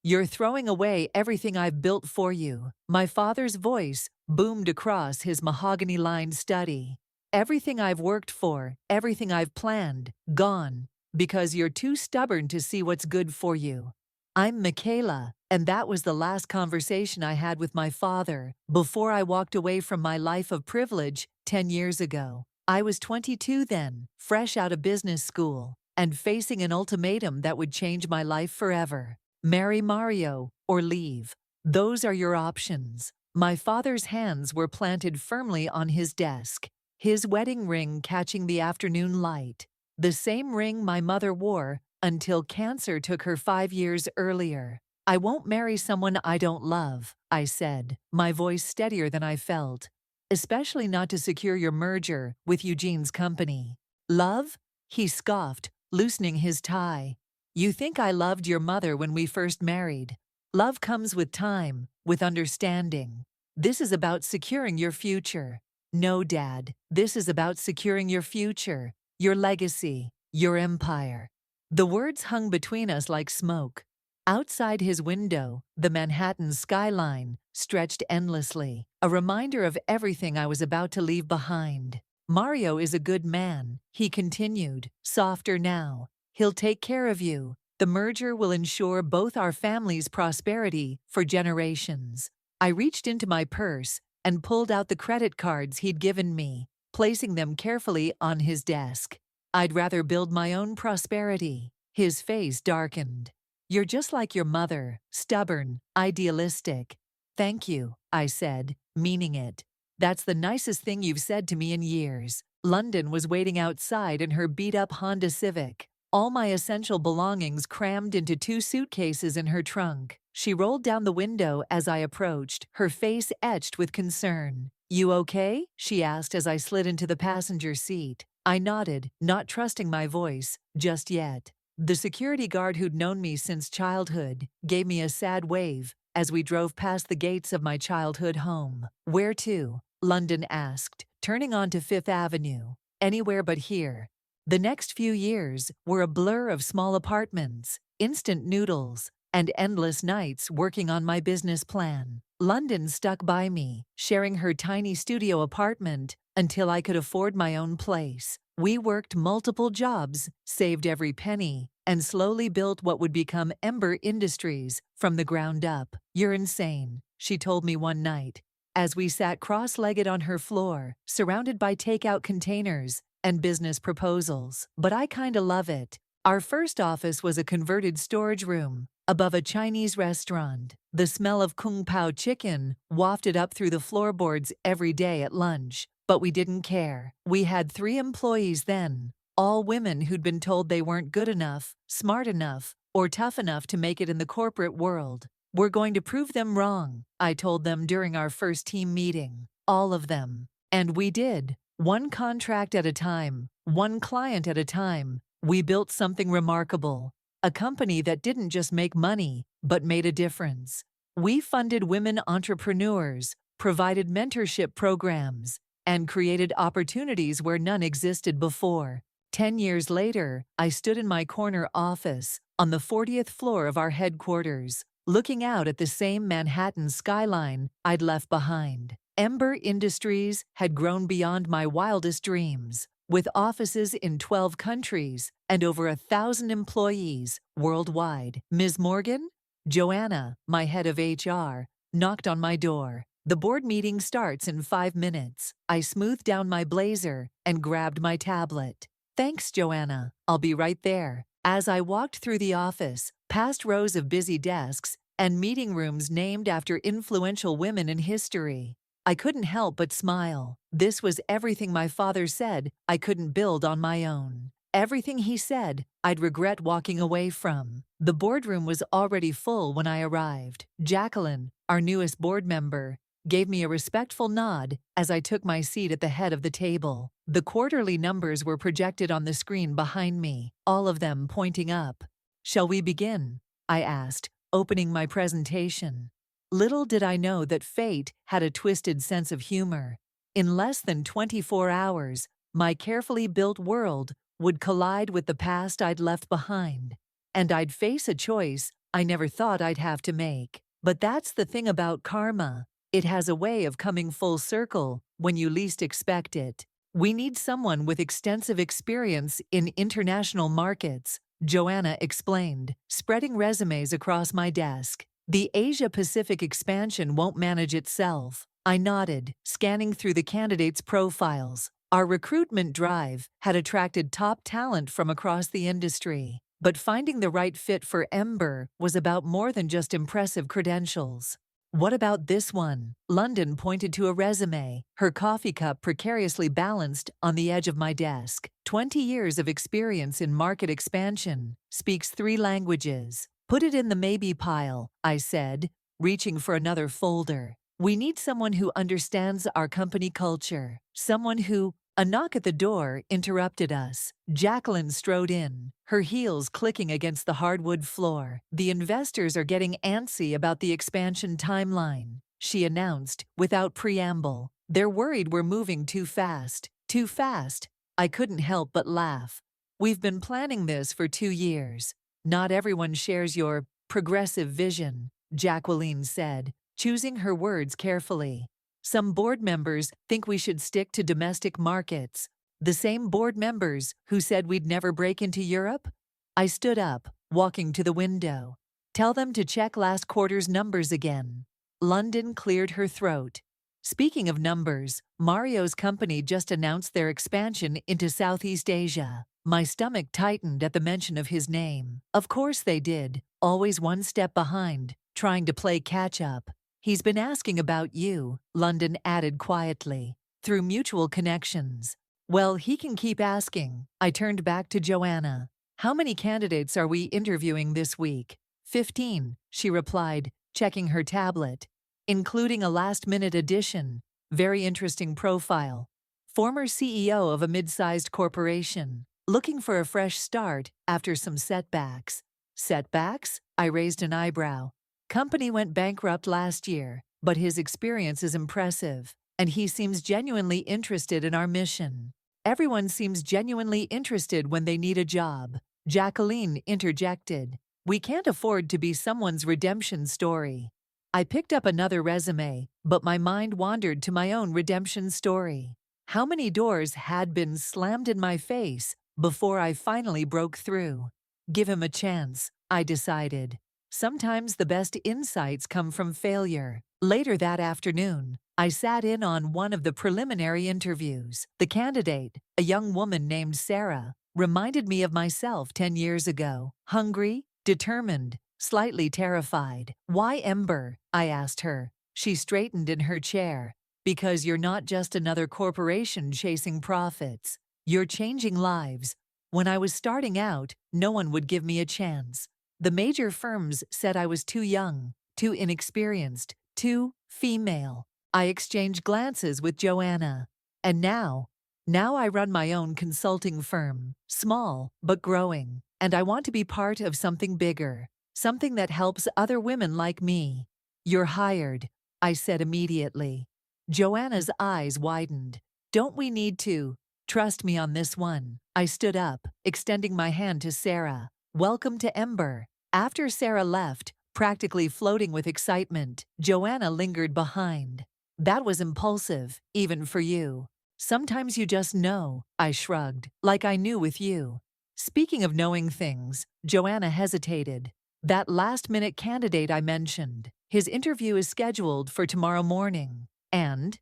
You're throwing away everything I've built for you." My father's voice boomed across his mahogany-lined study. "Everything I've worked for, everything I've planned, gone, because you're too stubborn to see what's good for you." I'm Michaela, and that was the last conversation I had with my father before I walked away from my life of privilege 10 years ago. I was 22 then, fresh out of business school, and facing an ultimatum that would change my life forever. Marry Mario or leave. Those are your options. My father's hands were planted firmly on his desk, his wedding ring catching the afternoon light. The same ring my mother wore until cancer took her 5 years earlier. "I won't marry someone I don't love," I said, my voice steadier than I felt. "Especially not to secure your merger with Eugene's company." "Love?" he scoffed, loosening his tie. "You think I loved your mother when we first married. Love comes with time, with understanding. This is about securing your future." "No, Dad, this is about securing your future, your legacy, your empire." The words hung between us like smoke. Outside his window, the Manhattan skyline stretched endlessly, a reminder of everything I was about to leave behind. "Mario is a good man," he continued, softer now. "He'll take care of you. The merger will ensure both our families' prosperity for generations." I reached into my purse and pulled out the credit cards he'd given me, placing them carefully on his desk. "I'd rather build my own prosperity." His face darkened. "You're just like your mother, stubborn, idealistic." "Thank you," I said, meaning it. "That's the nicest thing you've said to me in years." London was waiting outside in her beat-up Honda Civic, all my essential belongings crammed into 2 suitcases in her trunk. She rolled down the window as I approached, her face etched with concern. "You okay?" she asked as I slid into the passenger seat. I nodded, not trusting my voice just yet. The security guard who'd known me since childhood gave me a sad wave as we drove past the gates of my childhood home. "Where to?" London asked, turning onto Fifth Avenue. "Anywhere but here." The next few years were a blur of small apartments, instant noodles, and endless nights working on my business plan. London stuck by me, sharing her tiny studio apartment until I could afford my own place. We worked multiple jobs, saved every penny, and slowly built what would become Ember Industries from the ground up. "You're insane," she told me one night, as we sat cross-legged on her floor, surrounded by takeout containers and business proposals. "But I kinda love it." Our first office was a converted storage room above a Chinese restaurant. The smell of kung pao chicken wafted up through the floorboards every day at lunch, but we didn't care. We had 3 employees then, all women who'd been told they weren't good enough, smart enough, or tough enough to make it in the corporate world. "We're going to prove them wrong," I told them during our first team meeting. All of them. And we did. One contract at a time, one client at a time, we built something remarkable. A company that didn't just make money, but made a difference. We funded women entrepreneurs, provided mentorship programs, and created opportunities where none existed before. 10 years later, I stood in my corner office on the 40th floor of our headquarters, looking out at the same Manhattan skyline I'd left behind. Ember Industries had grown beyond my wildest dreams, with offices in 12 countries and over 1,000 employees worldwide. "Ms. Morgan?" Joanna, my head of HR, knocked on my door. "The board meeting starts in 5 minutes." I smoothed down my blazer and grabbed my tablet. "Thanks, Joanna. I'll be right there." As I walked through the office, past rows of busy desks and meeting rooms named after influential women in history, I couldn't help but smile. This was everything my father said I couldn't build on my own. Everything he said I'd regret walking away from. The boardroom was already full when I arrived. Jacqueline, our newest board member, gave me a respectful nod as I took my seat at the head of the table. The quarterly numbers were projected on the screen behind me, all of them pointing up. "Shall we begin?" I asked, opening my presentation. Little did I know that fate had a twisted sense of humor. In less than 24 hours, my carefully built world would collide with the past I'd left behind, and I'd face a choice I never thought I'd have to make. But that's the thing about karma. It has a way of coming full circle when you least expect it. We need someone with extensive experience in international markets, Joanna explained, spreading resumes across my desk. The Asia-Pacific expansion won't manage itself. I nodded, scanning through the candidates' profiles. Our recruitment drive had attracted top talent from across the industry. But finding the right fit for Ember was about more than just impressive credentials. What about this one? London pointed to a resume, her coffee cup precariously balanced on the edge of my desk. 20 years of experience in market expansion, speaks 3 languages. Put it in the maybe pile, I said, reaching for another folder. We need someone who understands our company culture. Someone who... A knock at the door interrupted us. Jacqueline strode in, her heels clicking against the hardwood floor. The investors are getting antsy about the expansion timeline, she announced without preamble. They're worried we're moving too fast. Too fast? I couldn't help but laugh. We've been planning this for 2 years. Not everyone shares your progressive vision, Jacqueline said, choosing her words carefully. Some board members think we should stick to domestic markets. The same board members who said we'd never break into Europe? I stood up, walking to the window. Tell them to check last quarter's numbers again. London cleared her throat. Speaking of numbers, Mario's company just announced their expansion into Southeast Asia. My stomach tightened at the mention of his name. Of course they did, always one step behind, trying to play catch-up. He's been asking about you, London added quietly, through mutual connections. Well, he can keep asking. I turned back to Joanna. How many candidates are we interviewing this week? 15, she replied, checking her tablet. Including a last-minute addition. Very interesting profile. Former CEO of a mid-sized corporation. Looking for a fresh start after some setbacks. Setbacks? I raised an eyebrow. Company went bankrupt last year, but his experience is impressive, and he seems genuinely interested in our mission. Everyone seems genuinely interested when they need a job, Jacqueline interjected. We can't afford to be someone's redemption story. I picked up another resume, but my mind wandered to my own redemption story. How many doors had been slammed in my face before I finally broke through? Give him a chance, I decided. Sometimes the best insights come from failure. Later that afternoon, I sat in on one of the preliminary interviews. The candidate, a young woman named Sarah, reminded me of myself 10 years ago. Hungry, determined, slightly terrified. Why Ember? I asked her. She straightened in her chair. Because you're not just another corporation chasing profits. You're changing lives. When I was starting out, no one would give me a chance. The major firms said I was too young, too inexperienced, too female. I exchanged glances with Joanna. And now I run my own consulting firm, small but growing, and I want to be part of something bigger, something that helps other women like me. You're hired, I said immediately. Joanna's eyes widened. Don't we need to trust me on this one? I stood up, extending my hand to Sarah. Welcome to Ember. After Sarah left, practically floating with excitement, Joanna lingered behind. That was impulsive, even for you. Sometimes you just know, I shrugged, like I knew with you. Speaking of knowing things, Joanna hesitated. That last-minute candidate I mentioned, his interview is scheduled for tomorrow morning. And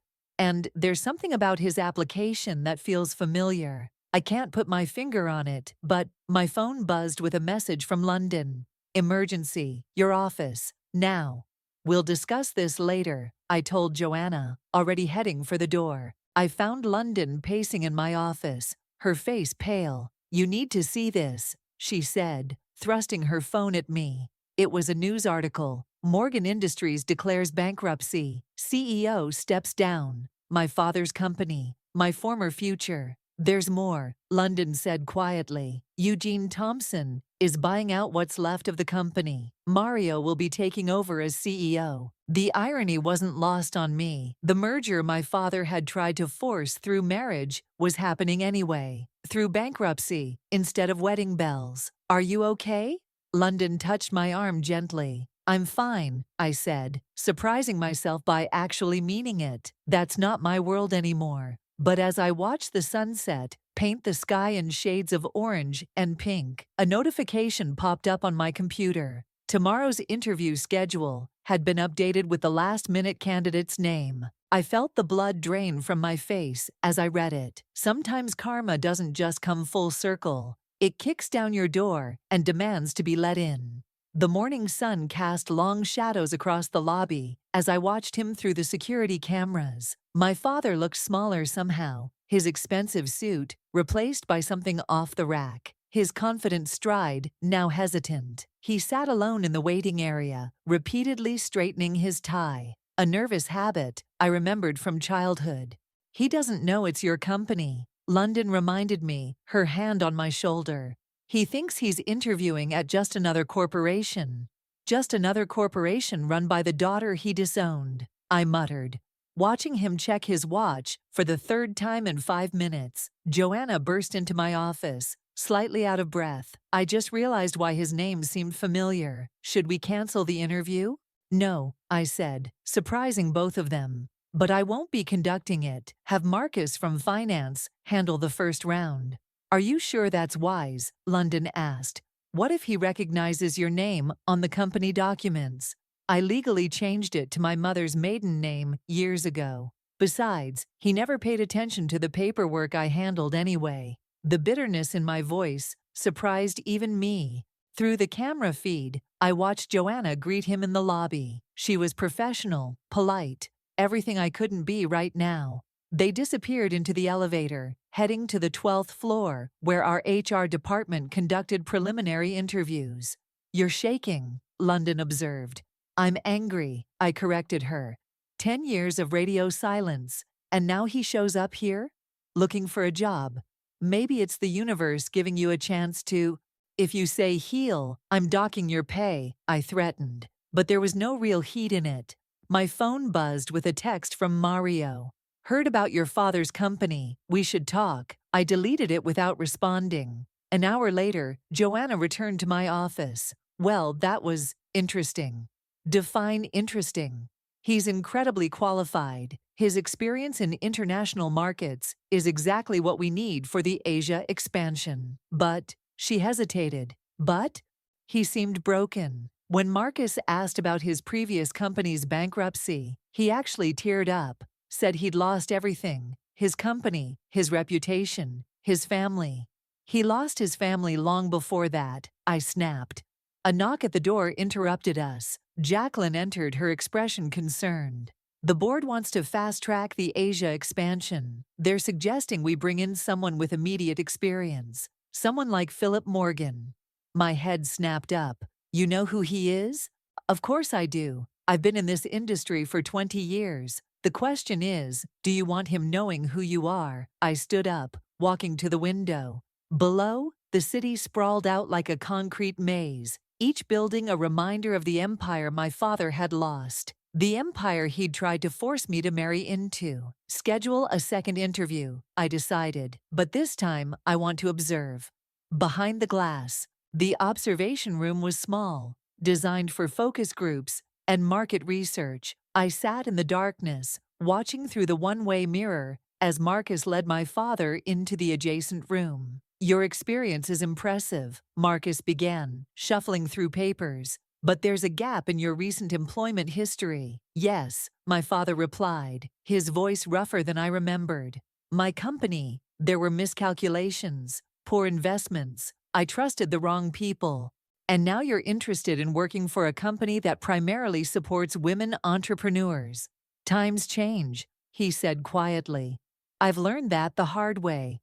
there's something about his application that feels familiar. I can't put my finger on it, but my phone buzzed with a message from London. Emergency, your office, now. We'll discuss this later, I told Joanna, already heading for the door. I found London pacing in my office, her face pale. You need to see this, she said, thrusting her phone at me. It was a news article. Morgan Industries declares bankruptcy. CEO steps down. My father's company. My former future. There's more, London said quietly. Eugene Thompson is buying out what's left of the company. Mario will be taking over as CEO. The irony wasn't lost on me. The merger my father had tried to force through marriage was happening anyway, through bankruptcy, instead of wedding bells. Are you okay? London touched my arm gently. I'm fine, I said, surprising myself by actually meaning it. That's not my world anymore. But as I watched the sunset paint the sky in shades of orange and pink, a notification popped up on my computer. Tomorrow's interview schedule had been updated with the last-minute candidate's name. I felt the blood drain from my face as I read it. Sometimes karma doesn't just come full circle. It kicks down your door and demands to be let in. The morning sun cast long shadows across the lobby as I watched him through the security cameras. My father looked smaller somehow, his expensive suit replaced by something off the rack. His confident stride now hesitant. He sat alone in the waiting area, repeatedly straightening his tie, a nervous habit I remembered from childhood. He doesn't know it's your company, London reminded me, her hand on my shoulder. He thinks he's interviewing at just another corporation. Just another corporation run by the daughter he disowned, I muttered. Watching him check his watch for the third time in 5 minutes, Joanna burst into my office, slightly out of breath. I just realized why his name seemed familiar. Should we cancel the interview? No, I said, surprising both of them. But I won't be conducting it. Have Marcus from finance handle the first round. Are you sure that's wise? London asked. What if he recognizes your name on the company documents? I legally changed it to my mother's maiden name years ago. Besides, he never paid attention to the paperwork I handled anyway. The bitterness in my voice surprised even me. Through the camera feed, I watched Joanna greet him in the lobby. She was professional, polite, everything I couldn't be right now. They disappeared into the elevator, heading to the 12th floor, where our HR department conducted preliminary interviews. You're shaking, London observed. I'm angry, I corrected her. 10 years of radio silence, and now he shows up here? Looking for a job. Maybe it's the universe giving you a chance to… If you say heal, I'm docking your pay, I threatened. But there was no real heat in it. My phone buzzed with a text from Mario. Heard about your father's company. We should talk. I deleted it without responding. An hour later, Joanna returned to my office. Well, that was interesting. Define interesting. He's incredibly qualified. His experience in international markets is exactly what we need for the Asia expansion. But… She hesitated. But? He seemed broken. When Marcus asked about his previous company's bankruptcy, he actually teared up, said he'd lost everything, his company, his reputation, his family. He lost his family long before that, I snapped. A knock at the door interrupted us. Jacqueline entered, her expression concerned. The board wants to fast-track the Asia expansion. They're suggesting we bring in someone with immediate experience. Someone like Philip Morgan. My head snapped up. You know who he is? Of course I do. I've been in this industry for 20 years. The question is, do you want him knowing who you are? I stood up, walking to the window. Below, the city sprawled out like a concrete maze, each building a reminder of the empire my father had lost. The empire he'd tried to force me to marry into. Schedule a second interview, I decided, but this time I want to observe. Behind the glass, the observation room was small, designed for focus groups and market research. I sat in the darkness, watching through the one-way mirror as Marcus led my father into the adjacent room. Your experience is impressive, Marcus began, shuffling through papers. But there's a gap in your recent employment history. Yes, my father replied, his voice rougher than I remembered. My company, there were miscalculations, poor investments. I trusted the wrong people. And now you're interested in working for a company that primarily supports women entrepreneurs. Times change, he said quietly. I've learned that the hard way.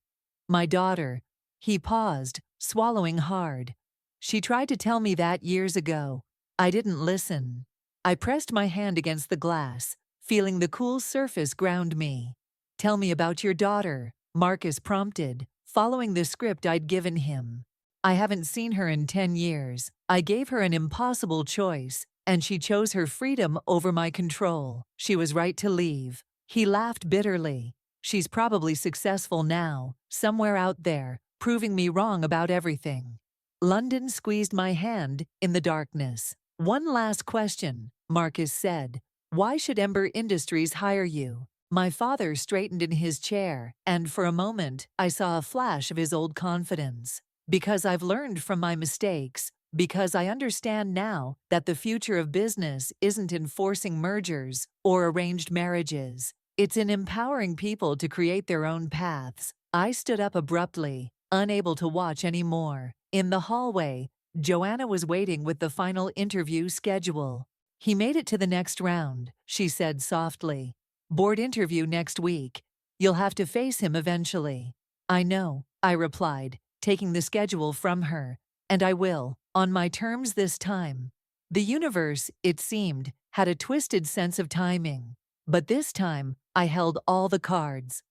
My daughter. He paused, swallowing hard. She tried to tell me that years ago. I didn't listen. I pressed my hand against the glass, feeling the cool surface ground me. Tell me about your daughter, Marcus prompted, following the script I'd given him. I haven't seen her in 10 years. I gave her an impossible choice, and she chose her freedom over my control. She was right to leave. He laughed bitterly. She's probably successful now, somewhere out there, proving me wrong about everything. London squeezed my hand in the darkness. One last question, Marcus said. Why should Ember Industries hire you? My father straightened in his chair, and for a moment, I saw a flash of his old confidence. Because I've learned from my mistakes, because I understand now that the future of business isn't in forcing mergers or arranged marriages. It's in empowering people to create their own paths. I stood up abruptly, unable to watch anymore. In the hallway, Joanna was waiting with the final interview schedule. He made it to the next round, she said softly. Board interview next week. You'll have to face him eventually. I know, I replied, taking the schedule from her. And I will, on my terms this time. The universe, it seemed, had a twisted sense of timing. But this time, I held all the cards.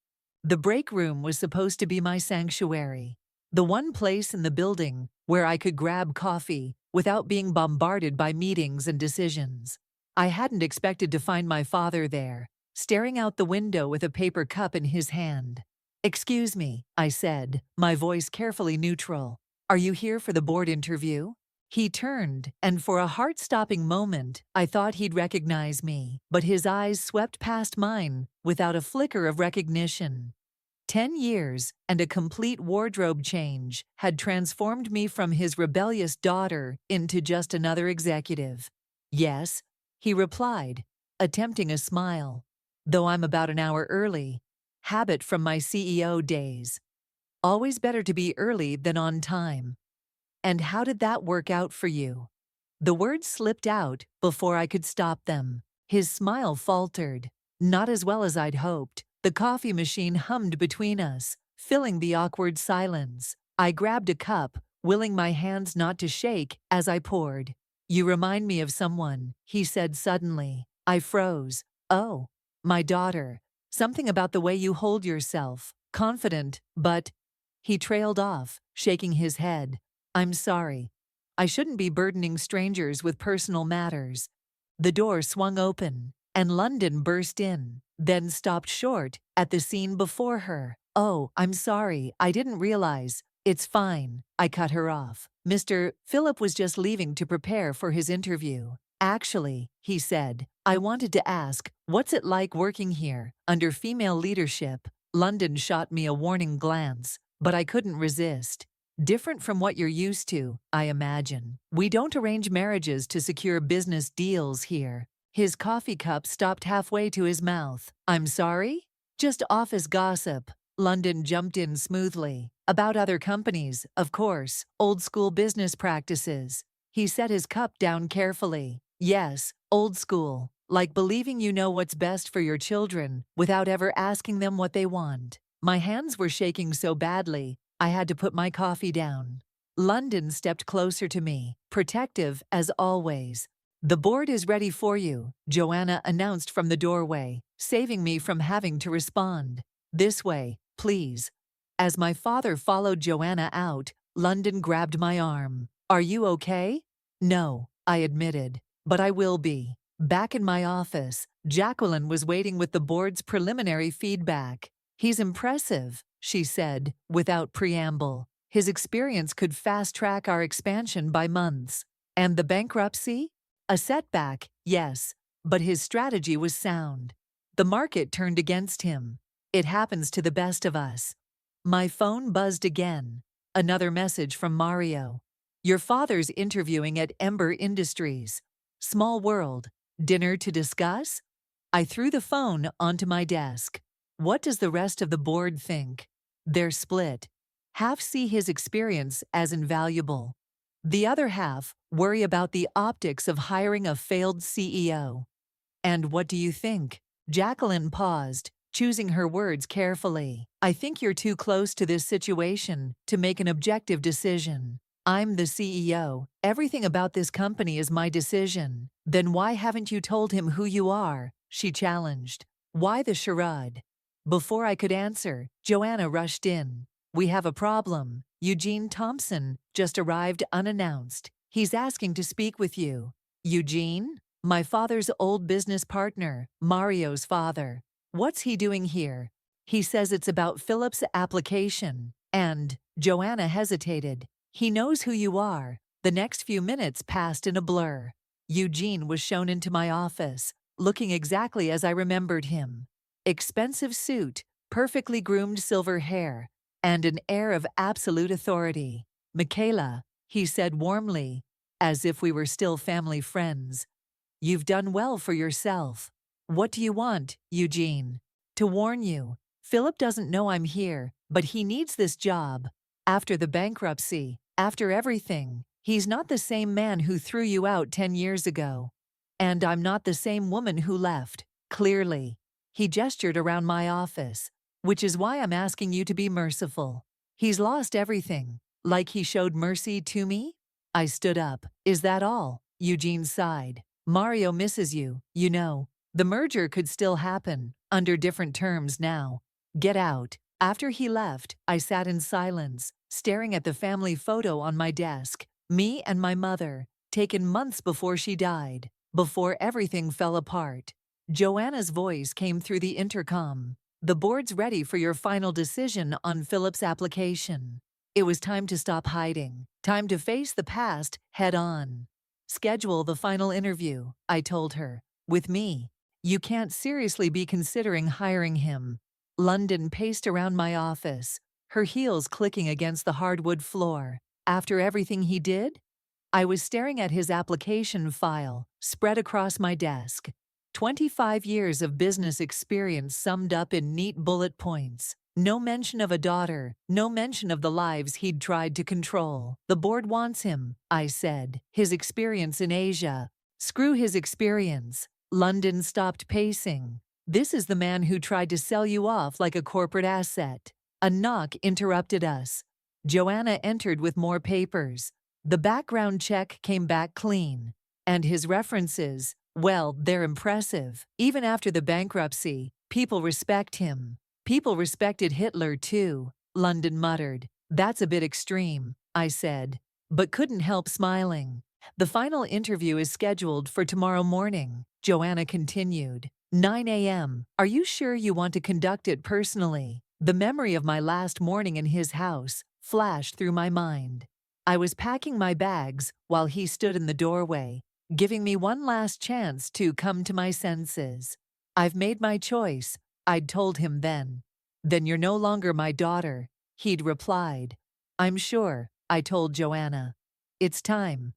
The break room was supposed to be my sanctuary. The one place in the building where I could grab coffee without being bombarded by meetings and decisions. I hadn't expected to find my father there, staring out the window with a paper cup in his hand. "Excuse me," I said, my voice carefully neutral. "Are you here for the board interview?" He turned, and for a heart-stopping moment, I thought he'd recognize me, but his eyes swept past mine without a flicker of recognition. 10 years and a complete wardrobe change had transformed me from his rebellious daughter into just another executive. "Yes," he replied, attempting a smile. "Though I'm about an hour early. Habit from my CEO days. Always better to be early than on time." "And how did that work out for you?" The words slipped out before I could stop them. His smile faltered. "Not as well as I'd hoped." The coffee machine hummed between us, filling the awkward silence. I grabbed a cup, willing my hands not to shake as I poured. "You remind me of someone," he said suddenly. I froze. "Oh, my daughter. Something about the way you hold yourself. Confident, but—" He trailed off, shaking his head. "I'm sorry. I shouldn't be burdening strangers with personal matters." The door swung open, and London burst in, then stopped short at the scene before her. "Oh, I'm sorry, I didn't realize." "It's fine," I cut her off. "Mr. Philip was just leaving to prepare for his interview." "Actually," he said, "I wanted to ask, what's it like working here, under female leadership?" London shot me a warning glance, but I couldn't resist. "Different from what you're used to, I imagine. We don't arrange marriages to secure business deals here." His coffee cup stopped halfway to his mouth. "I'm sorry?" "Just office gossip." London jumped in smoothly. "About other companies, of course, old school business practices." He set his cup down carefully. "Yes, old school. Like believing you know what's best for your children without ever asking them what they want." My hands were shaking so badly, I had to put my coffee down. London stepped closer to me, protective as always. "The board is ready for you," Joanna announced from the doorway, saving me from having to respond. "This way, please." As my father followed Joanna out, London grabbed my arm. "Are you okay?" "No," I admitted, "but I will be." Back in my office, Jacqueline was waiting with the board's preliminary feedback. "He's impressive," she said, without preamble. "His experience could fast-track our expansion by months." "And the bankruptcy?" "A setback, yes, but his strategy was sound. The market turned against him. It happens to the best of us." My phone buzzed again. Another message from Mario. "Your father's interviewing at Ember Industries. Small world. Dinner to discuss?" I threw the phone onto my desk. What does the rest of the board think? They're split. Half see his experience as invaluable. The other half worry about the optics of hiring a failed CEO. "And what do you think?" Jacqueline paused, choosing her words carefully. "I think you're too close to this situation to make an objective decision. I'm the CEO. Everything about this company is my decision." "Then why haven't you told him who you are?" she challenged. "Why the charade?" Before I could answer, Joanna rushed in. "We have a problem. Eugene Thompson just arrived unannounced. He's asking to speak with you." "Eugene?" "My father's old business partner, Mario's father." "What's he doing here?" "He says it's about Philip's application." And Joanna hesitated. He knows who you are. The next few minutes passed in a blur. Eugene was shown into my office, looking exactly as I remembered him. Expensive suit, perfectly groomed silver hair, and an air of absolute authority. "Michaela," he said warmly, as if we were still family friends. "You've done well for yourself. What do you want, Eugene?" "To warn you, Philip doesn't know I'm here, but he needs this job. After the bankruptcy, after everything, he's not the same man who threw you out 10 years ago. And I'm not the same woman who left, clearly." He gestured around my office. "Which is why I'm asking you to be merciful. He's lost everything, like he showed mercy to me?" I stood up. "Is that all?" Eugene sighed. "Mario misses you, you know. The merger could still happen, under different terms now. Get out." After he left, I sat in silence, staring at the family photo on my desk. Me and my mother, taken months before she died, before everything fell apart. Joanna's voice came through the intercom. "The board's ready for your final decision on Philip's application." It was time to stop hiding, time to face the past head on. "Schedule the final interview," I told her. "With me. You can't seriously be considering hiring him." London paced around my office, her heels clicking against the hardwood floor. "After everything he did?" I was staring at his application file, spread across my desk. 25 years of business experience summed up in neat bullet points. No mention of a daughter, no mention of the lives he'd tried to control. "The board wants him," I said. "His experience in Asia." "Screw his experience." London stopped pacing. "This is the man who tried to sell you off like a corporate asset." A knock interrupted us. Joanna entered with more papers. The background check came back clean. And his references, well, they're impressive. Even after the bankruptcy, people respect him. "People respected Hitler too," London muttered. "That's a bit extreme," I said, but couldn't help smiling. "The final interview is scheduled for tomorrow morning," Joanna continued. 9 a.m. "Are you sure you want to conduct it personally?" The memory of my last morning in his house flashed through my mind. I was packing my bags while he stood in the doorway, giving me one last chance to come to my senses. "I've made my choice," I'd told him then. "Then you're no longer my daughter," he'd replied. "I'm sure," I told Joanna. "It's time."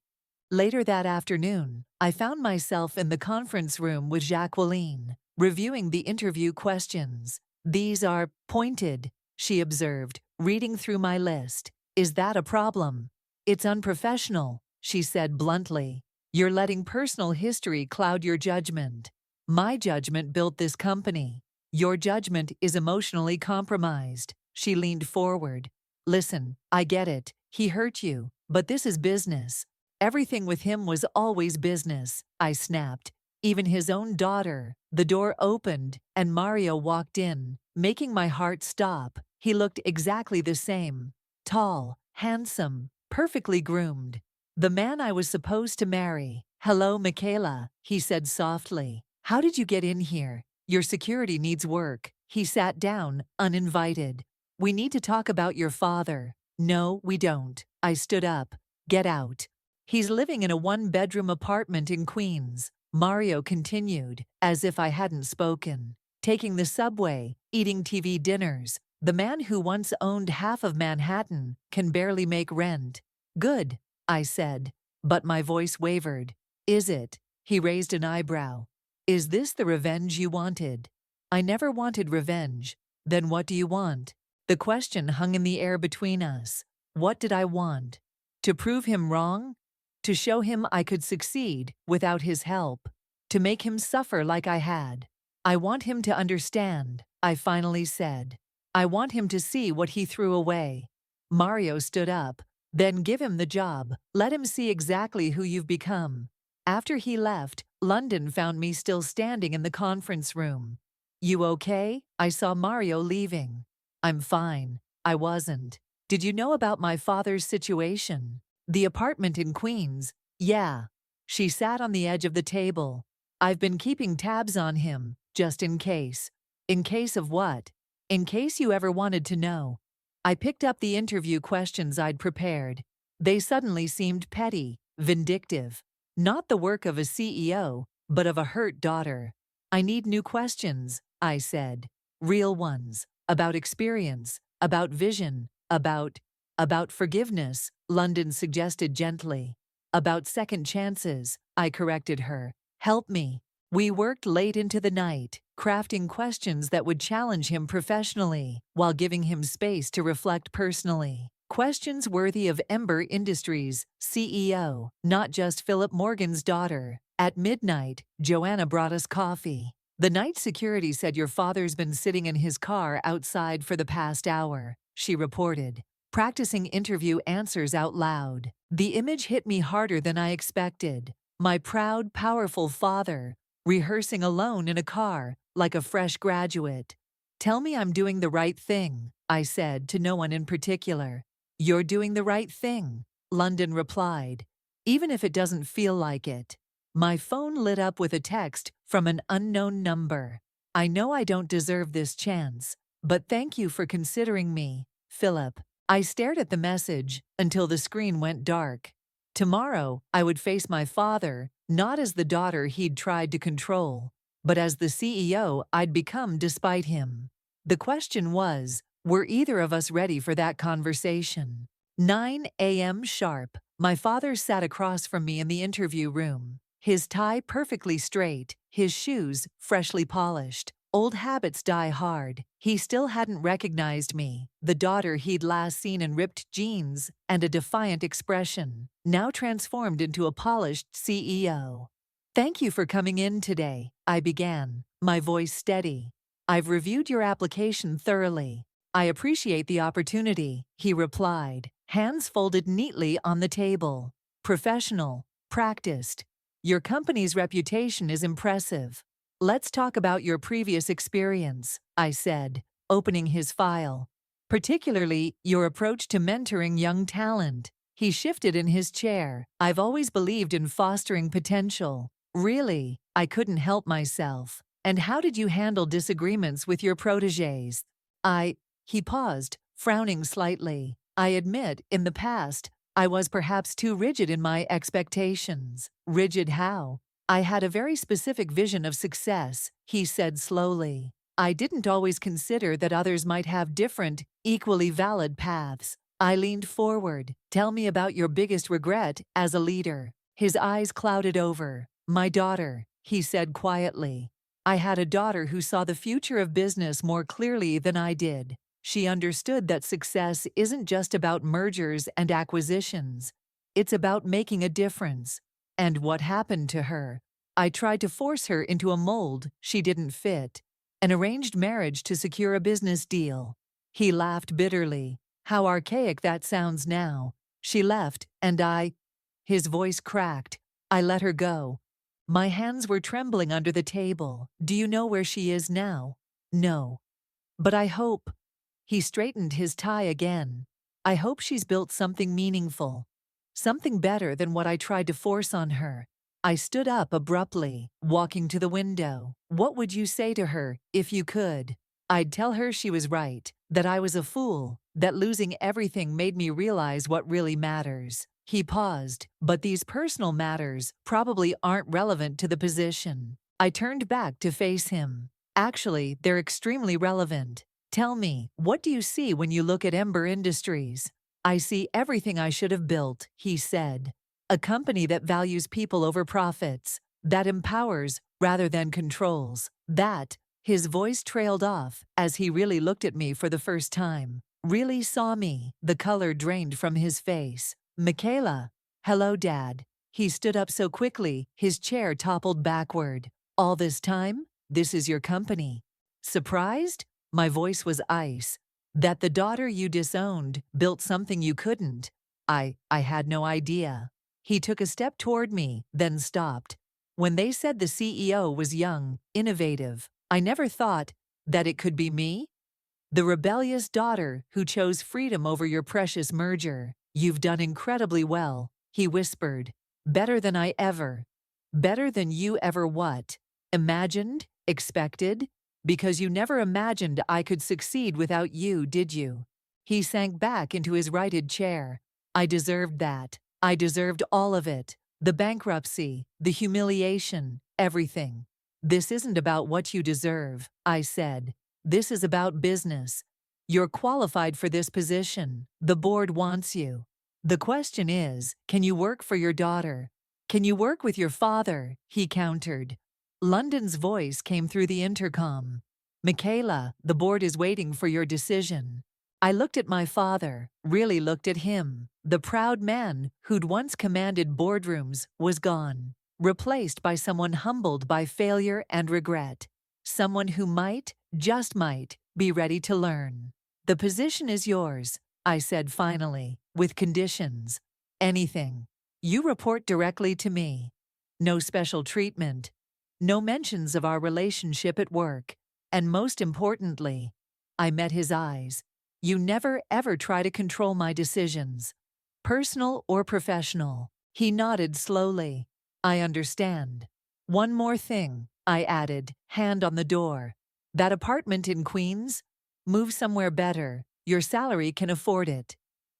Later that afternoon, I found myself in the conference room with Jacqueline, reviewing the interview questions. "These are pointed," she observed, reading through my list. "Is that a problem?" "It's unprofessional," she said bluntly. "You're letting personal history cloud your judgment. My judgment built this company. Your judgment is emotionally compromised." She leaned forward. "Listen, I get it. He hurt you, but this is business." "Everything with him was always business," I snapped. "Even his own daughter." The door opened, and Mario walked in, making my heart stop. He looked exactly the same. Tall, handsome, perfectly groomed. The man I was supposed to marry. "Hello, Michaela," he said softly. "How did you get in here? Your security needs work." He sat down, uninvited. "We need to talk about your father." "No, we don't." I stood up. "Get out." "He's living in a one-bedroom apartment in Queens," Mario continued, as if I hadn't spoken. "Taking the subway, eating TV dinners. The man who once owned half of Manhattan can barely make rent." "Good," I said, but my voice wavered. "Is it?" He raised an eyebrow. "Is this the revenge you wanted?" "I never wanted revenge." "Then what do you want?" The question hung in the air between us. What did I want? To prove him wrong? To show him I could succeed without his help? To make him suffer like I had? "I want him to understand," I finally said. "I want him to see what he threw away." Mario stood up. "Then give him the job. Let him see exactly who you've become." After he left, London found me still standing in the conference room. "You okay?" I saw Mario leaving. "I'm fine." I wasn't. "Did you know about my father's situation? The apartment in Queens?" "Yeah." She sat on the edge of the table. "I've been keeping tabs on him, just in case." "In case of what?" "In case you ever wanted to know." I picked up the interview questions I'd prepared. They suddenly seemed petty, vindictive. Not the work of a CEO, but of a hurt daughter. I need new questions, I said. Real ones. About experience, about vision, about forgiveness, London suggested gently. About second chances, I corrected her. Help me. We worked late into the night, crafting questions that would challenge him professionally, while giving him space to reflect personally. Questions worthy of Ember Industries' CEO, not just Philip Morgan's daughter. At midnight, Joanna brought us coffee. The night security said your father's been sitting in his car outside for the past hour, she reported, practicing interview answers out loud. The image hit me harder than I expected. My proud, powerful father, rehearsing alone in a car, like a fresh graduate. Tell me I'm doing the right thing, I said to no one in particular. You're doing the right thing, London replied, even if it doesn't feel like it. My phone lit up with a text from an unknown number. I know I don't deserve this chance, but thank you for considering me, Philip. I stared at the message until the screen went dark. Tomorrow, I would face my father, not as the daughter he'd tried to control, but as the CEO I'd become despite him. The question was, were either of us ready for that conversation? 9 a.m. sharp, my father sat across from me in the interview room. His tie perfectly straight, his shoes freshly polished. Old habits die hard. He still hadn't recognized me, the daughter he'd last seen in ripped jeans and a defiant expression, now transformed into a polished CEO. Thank you for coming in today, I began, my voice steady. I've reviewed your application thoroughly. I appreciate the opportunity, he replied, hands folded neatly on the table. Professional, practiced. Your company's reputation is impressive. Let's talk about your previous experience, I said, opening his file. Particularly, your approach to mentoring young talent. He shifted in his chair. I've always believed in fostering potential. Really, I couldn't help myself. And how did you handle disagreements with your protégés? He paused, frowning slightly. I admit, in the past, I was perhaps too rigid in my expectations. Rigid how? I had a very specific vision of success, he said slowly. I didn't always consider that others might have different, equally valid paths. I leaned forward. Tell me about your biggest regret as a leader. His eyes clouded over. My daughter, he said quietly. I had a daughter who saw the future of business more clearly than I did. She understood that success isn't just about mergers and acquisitions. It's about making a difference. And what happened to her? I tried to force her into a mold she didn't fit. An arranged marriage to secure a business deal. He laughed bitterly. How archaic that sounds now. She left, and His voice cracked. I let her go. My hands were trembling under the table. Do you know where she is now? No. But I hope. He straightened his tie again. I hope she's built something meaningful. Something better than what I tried to force on her. I stood up abruptly, walking to the window. What would you say to her, if you could? I'd tell her she was right, that I was a fool, that losing everything made me realize what really matters. He paused, but these personal matters probably aren't relevant to the position. I turned back to face him. Actually, they're extremely relevant. Tell me, what do you see when you look at Ember Industries? I see everything I should have built, he said. A company that values people over profits, that empowers rather than controls. His voice trailed off as he really looked at me for the first time. Really saw me. The color drained from his face. Michaela. Hello, Dad. He stood up so quickly, his chair toppled backward. All this time? This is your company. Surprised? My voice was ice. That the daughter you disowned built something you couldn't. I had no idea. He took a step toward me, then stopped. When they said the CEO was young, innovative, I never thought that it could be me. The rebellious daughter who chose freedom over your precious merger. You've done incredibly well, he whispered. Better than I ever. Better than you ever what? Imagined? Expected? Because you never imagined I could succeed without you, did you? He sank back into his righted chair. I deserved that. I deserved all of it. The bankruptcy, the humiliation, everything. This isn't about what you deserve, I said. This is about business. You're qualified for this position. The board wants you. The question is, can you work for your daughter? Can you work with your father? He countered. London's voice came through the intercom. Michaela, the board is waiting for your decision. I looked at my father, really looked at him. The proud man who'd once commanded boardrooms was gone, replaced by someone humbled by failure and regret. Someone who might, just might, be ready to learn. The position is yours, I said finally, with conditions. Anything. You report directly to me. No special treatment. No mentions of our relationship at work. And most importantly, I met his eyes. You never ever try to control my decisions. Personal or professional. He nodded slowly. I understand. One more thing, I added, hand on the door. That apartment in Queens? Move somewhere better. Your salary can afford it.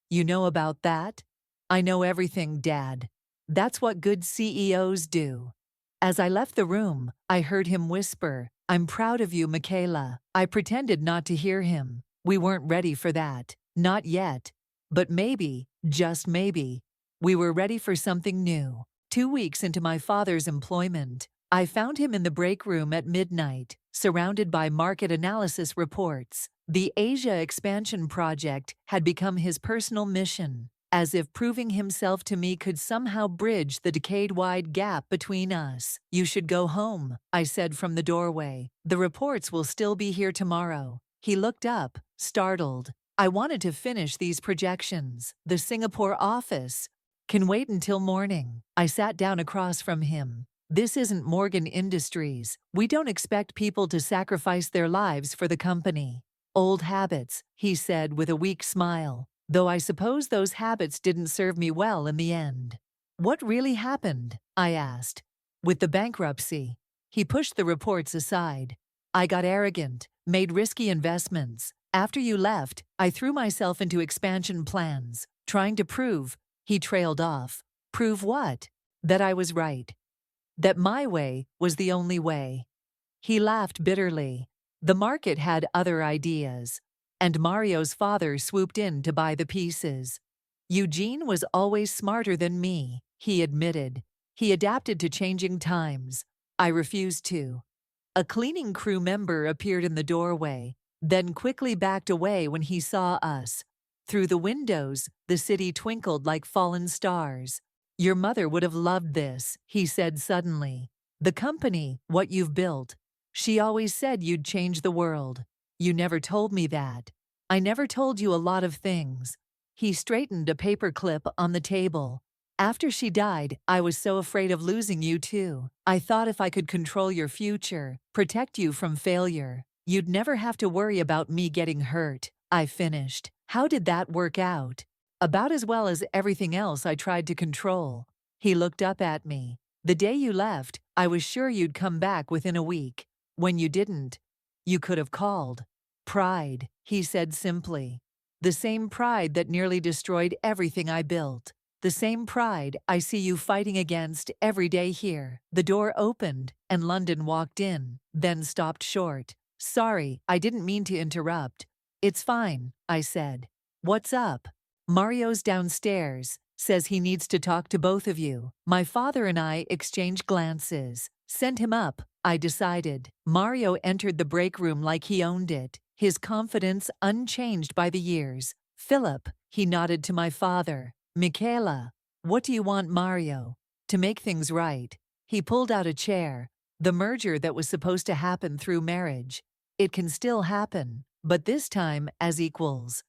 You know about that? I know everything, Dad. That's what good CEOs do. As I left the room, I heard him whisper, I'm proud of you, Michaela. I pretended not to hear him. We weren't ready for that. Not yet. But maybe, just maybe, we were ready for something new. 2 weeks into my father's employment, I found him in the break room at midnight, surrounded by market analysis reports. The Asia expansion project had become his personal mission, as if proving himself to me could somehow bridge the decade-wide gap between us. You should go home, I said from the doorway. The reports will still be here tomorrow. He looked up, startled. I wanted to finish these projections. The Singapore office can wait until morning. I sat down across from him. This isn't Morgan Industries. We don't expect people to sacrifice their lives for the company. Old habits, he said with a weak smile. Though I suppose those habits didn't serve me well in the end. What really happened? I asked. With the bankruptcy. He pushed the reports aside. I got arrogant, made risky investments. After you left, I threw myself into expansion plans, trying to prove, he trailed off. Prove what? That I was right. That my way was the only way. He laughed bitterly. The market had other ideas. And Mario's father swooped in to buy the pieces. Eugene was always smarter than me, he admitted. He adapted to changing times. I refused to. A cleaning crew member appeared in the doorway, then quickly backed away when he saw us. Through the windows, the city twinkled like fallen stars. Your mother would have loved this, he said suddenly. The company, what you've built. She always said you'd change the world. You never told me that. I never told you a lot of things. He straightened a paper clip on the table. After she died, I was so afraid of losing you too. I thought if I could control your future, protect you from failure, you'd never have to worry about me getting hurt. I finished. How did that work out? About as well as everything else I tried to control. He looked up at me. The day you left, I was sure you'd come back within a week. When you didn't, you could have called. Pride, he said simply. The same pride that nearly destroyed everything I built. The same pride I see you fighting against every day here. The door opened, and London walked in, then stopped short. Sorry, I didn't mean to interrupt. It's fine, I said. What's up? Mario's downstairs, says he needs to talk to both of you. My father and I exchanged glances. Send him up, I decided. Mario entered the break room like he owned it, his confidence unchanged by the years. Philip, he nodded to my father. Michaela, what do you want, Mario? To make things right. He pulled out a chair. The merger that was supposed to happen through marriage. It can still happen, but this time as equals.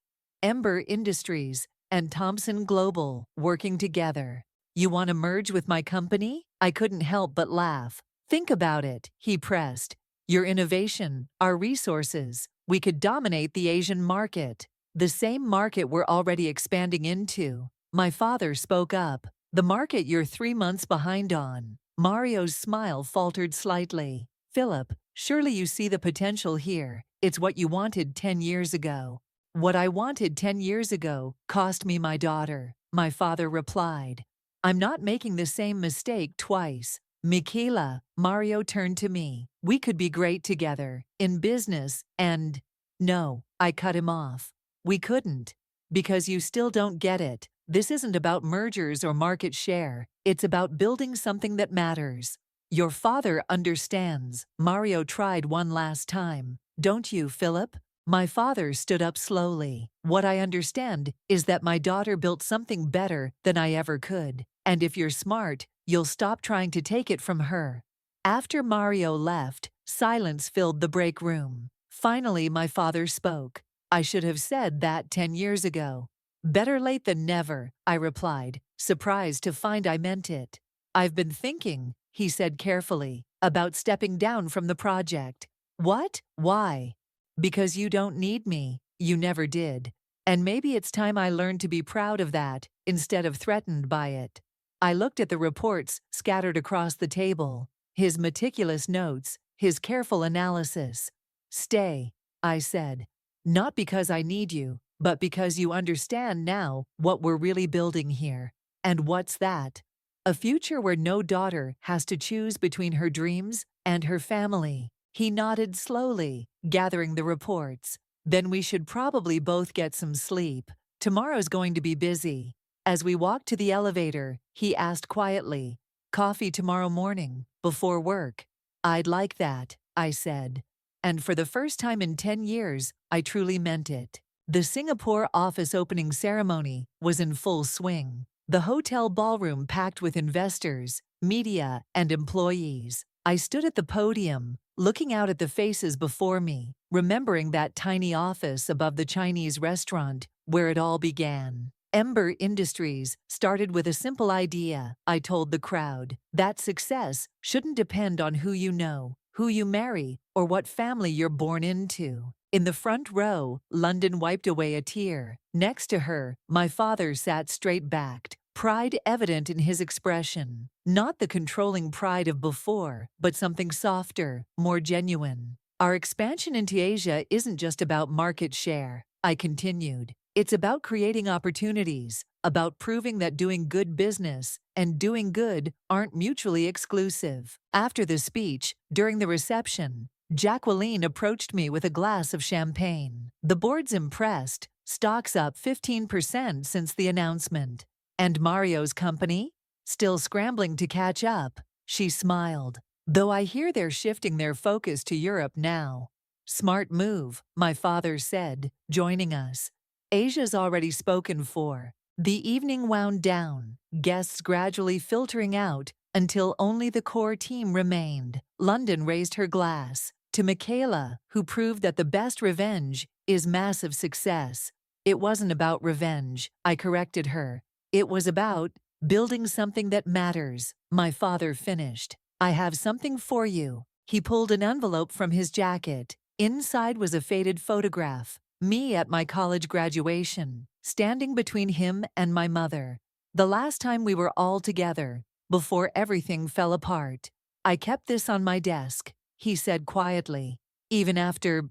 Ember Industries and Thompson Global working together. You want to merge with my company? I couldn't help but laugh. Think about it, he pressed. Your innovation, our resources, we could dominate the Asian market. The same market we're already expanding into. My father spoke up. The market you're 3 months behind on. Mario's smile faltered slightly. Philip, surely you see the potential here. It's what you wanted 10 years ago. What I wanted 10 years ago cost me my daughter. my father replied. I'm not making the same mistake twice. Michaela, Mario turned to me. We could be great together, in business, and… No, I cut him off. We couldn't. Because you still don't get it. This isn't about mergers or market share. It's about building something that matters. Your father understands. Mario tried one last time. Don't you, Philip? My father stood up slowly. What I understand is that my daughter built something better than I ever could. And if you're smart, you'll stop trying to take it from her. After Mario left, silence filled the break room. Finally, my father spoke. I should have said that 10 years ago. Better late than never, I replied, surprised to find I meant it. I've been thinking, he said carefully, about stepping down from the project. What? Why? Because you don't need me. You never did. And maybe it's time I learned to be proud of that, instead of threatened by it. I looked at the reports scattered across the table, his meticulous notes, his careful analysis. Stay, I said. Not because I need you, but because you understand now what we're really building here. And what's that? A future where no daughter has to choose between her dreams and her family. He nodded slowly, gathering the reports. Then we should probably both get some sleep. Tomorrow's going to be busy. As we walked to the elevator, he asked quietly, "Coffee tomorrow morning, before work?" "I'd like that," I said. And for the first time in 10 years, I truly meant it. The Singapore office opening ceremony was in full swing. The hotel ballroom packed with investors, media, and employees. I stood at the podium, looking out at the faces before me, remembering that tiny office above the Chinese restaurant where it all began. Ember Industries started with a simple idea, I told the crowd, that success shouldn't depend on who you know, who you marry, or what family you're born into. In the front row, London wiped away a tear. Next to her, my father sat straight-backed, pride evident in his expression. Not the controlling pride of before, but something softer, more genuine. Our expansion into Asia isn't just about market share, I continued. It's about creating opportunities, about proving that doing good business and doing good aren't mutually exclusive. After the speech, during the reception, Jacqueline approached me with a glass of champagne. The board's impressed, stocks up 15% since the announcement. And Mario's company? Still scrambling to catch up. She smiled. Though I hear they're shifting their focus to Europe now. Smart move, my father said, joining us. Asia's already spoken for. The evening wound down, guests gradually filtering out until only the core team remained. London raised her glass to Michaela, who proved that the best revenge is massive success. It wasn't about revenge, I corrected her. It was about building something that matters, my father finished. I have something for you. He pulled an envelope from his jacket. Inside was a faded photograph. Me at my college graduation, standing between him and my mother. The last time we were all together, before everything fell apart. I kept this on my desk, he said quietly. Even after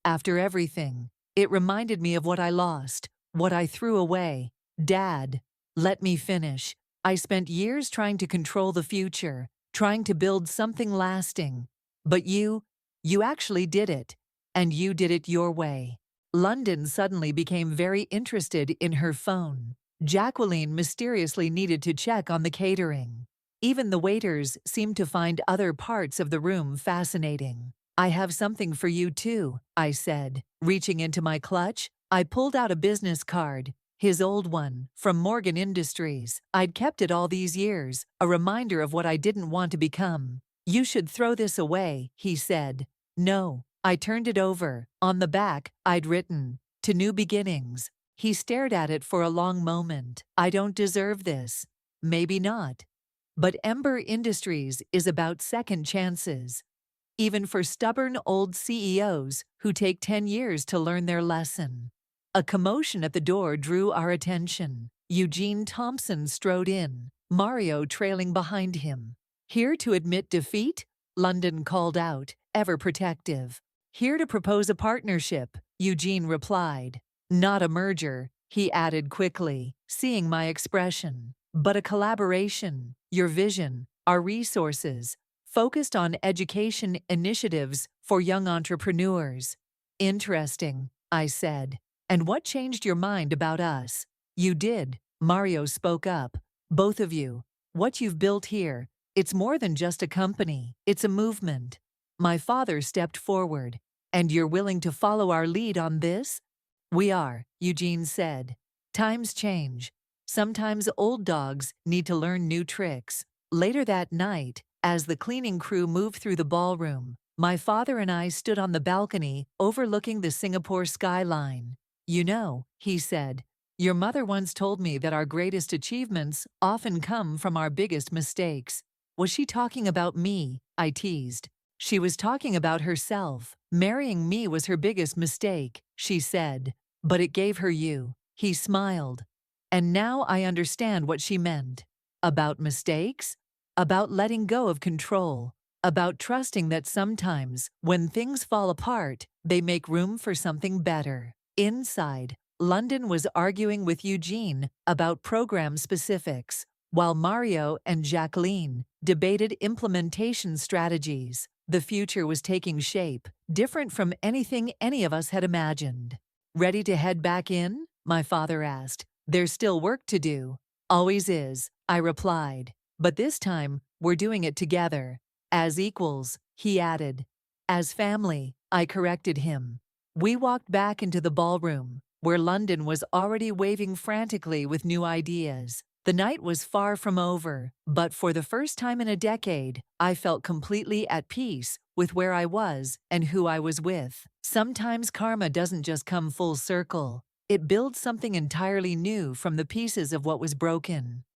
everything. It reminded me of what I lost, what I threw away. Dad, let me finish. I spent years trying to control the future, trying to build something lasting. But you actually did it. And you did it your way. London suddenly became very interested in her phone. Jacqueline mysteriously needed to check on the catering. Even the waiters seemed to find other parts of the room fascinating. I have something for you too, I said. Reaching into my clutch, I pulled out a business card, his old one, from Morgan Industries. I'd kept it all these years, a reminder of what I didn't want to become. You should throw this away, he said. No. I turned it over. On the back, I'd written, "To new beginnings." He stared at it for a long moment. I don't deserve this. Maybe not. But Ember Industries is about second chances. Even for stubborn old CEOs who take 10 years to learn their lesson. A commotion at the door drew our attention. Eugene Thompson strode in, Mario trailing behind him. Here to admit defeat? London called out, ever protective. Here to propose a partnership, Eugene replied. Not a merger, he added quickly, seeing my expression. But a collaboration, your vision, our resources, focused on education initiatives for young entrepreneurs. Interesting, I said. And what changed your mind about us? You did, Mario spoke up. Both of you. What you've built here, it's more than just a company, it's a movement. My father stepped forward. And you're willing to follow our lead on this? We are, Eugene said. Times change. Sometimes old dogs need to learn new tricks. Later that night, as the cleaning crew moved through the ballroom, my father and I stood on the balcony overlooking the Singapore skyline. You know, he said, your mother once told me that our greatest achievements often come from our biggest mistakes. Was she talking about me? I teased. She was talking about herself. Marrying me was her biggest mistake, she said. But it gave her you. He smiled. And now I understand what she meant. About mistakes? About letting go of control. About trusting that sometimes, when things fall apart, they make room for something better. Inside, London was arguing with Eugene about program specifics, while Mario and Jacqueline debated implementation strategies. The future was taking shape, different from anything any of us had imagined. Ready to head back in? My father asked. There's still work to do. Always is, I replied. But this time, we're doing it together. As equals, he added. As family, I corrected him. We walked back into the ballroom, where London was already waving frantically with new ideas. The night was far from over, but for the first time in a decade, I felt completely at peace with where I was and who I was with. Sometimes karma doesn't just come full circle. It builds something entirely new from the pieces of what was broken.